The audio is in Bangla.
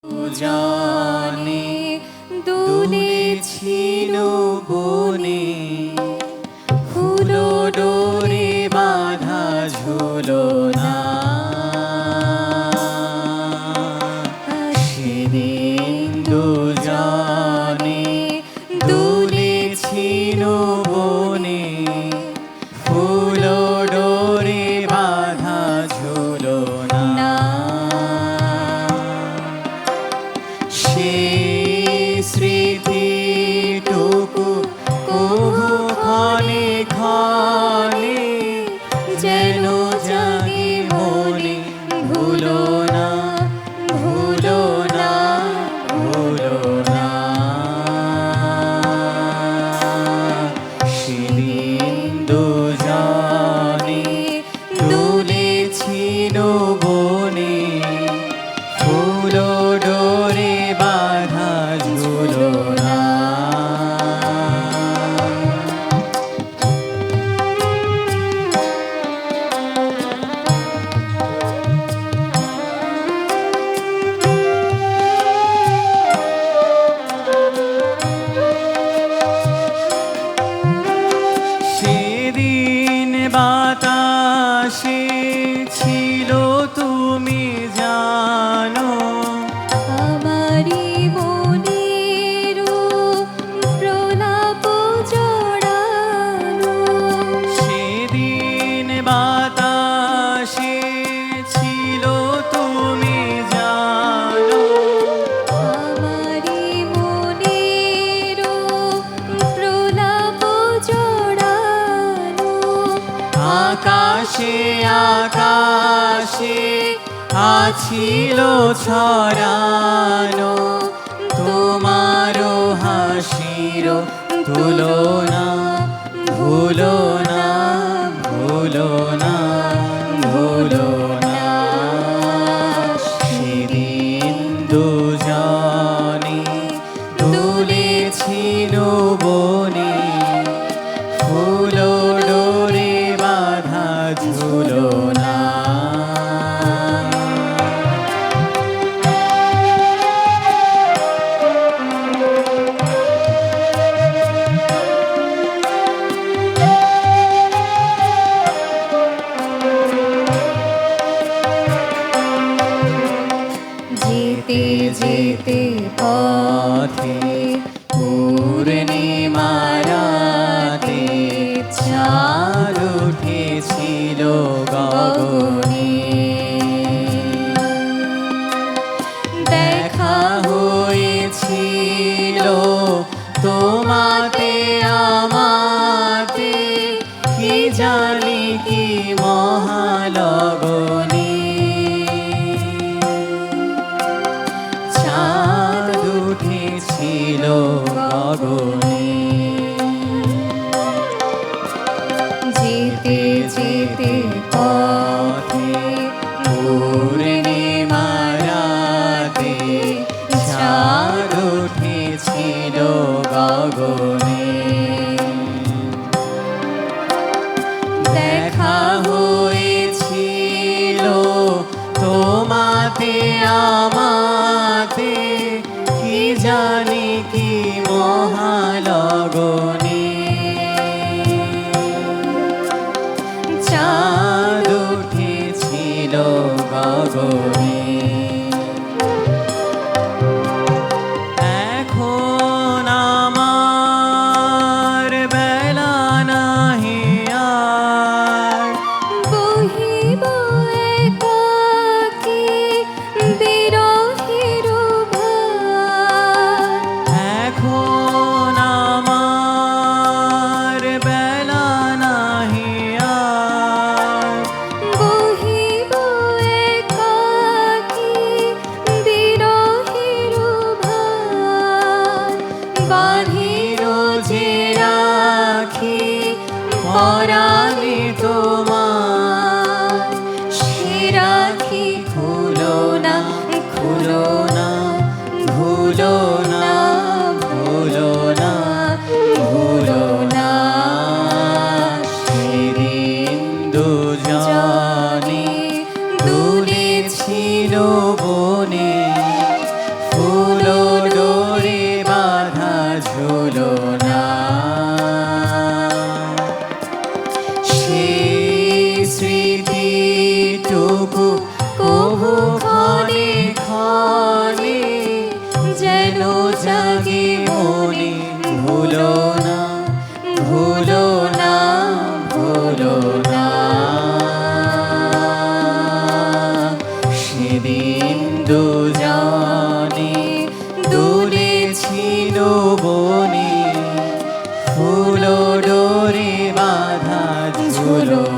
জানে দুলেছিল বনে, ফুল ডোরে বাঁধা ঝুলনা। সেদিন দুজনে দুলেছিল বনে, ফুল ডোরে বাঁধা ঝুলনা। স্মৃতিটুকু কহু ক্ষণে ক্ষণে যেন জাগে মনে, ভুলো না ভুলো না ভুলো না। সেদিন দুজনে দুলেছিল বনে, ফুল ডোরে বাঁধা ঝুলনা। সেদিন বাতাসে ছিল তুমি জানো, আমারি মনের প্রলাপ জড়ানো। সেদিন বাতাসে ছিল তুমি জানো, আমারি মনের প্রলাপ জড়ানো। আকাশে আকাশে আছিল ছড়ানো, তোমারও হাসির তুলনা। ভুলো না ভুলো না ভুলো না। সেদিন দুজনে দুলেছিল বনে, ফুল ডোরে বাঁধা ঝুলনা। যেতে যেতে পথে পূর্ণিমা রাতে চাঁদ উঠেছিল গগনে। দেখা হয়েছিল তোমাতে আমাতে, কি জানি কি মহালগনে। চাঁদ উঠেছিল গগনে। যেতে যেতে পথে পূর্ণিমা রাতে চাঁদ উঠেছিল গগনে। দেখা হয়েছিল তোমাতে আমাতে, কি জানি কি মহালগনে। চাঁদ উঠেছিল গগনে। এখন আমার বেলা নাহি আর, বহিব একাকী বিরহের ভার। এখন আমার বেলা নাহি আর, বহিব একাকী বিরহের ভার। বাঁধির যে রাখি পরাণে তোমার, সে রাখি খুলো না খুলো না ভুলো না ভুলো না ভুলো না। সেদিন দুজনে দুলেছিল বনে, বনে ফুলো ডোরে বাঁধা ঝুলো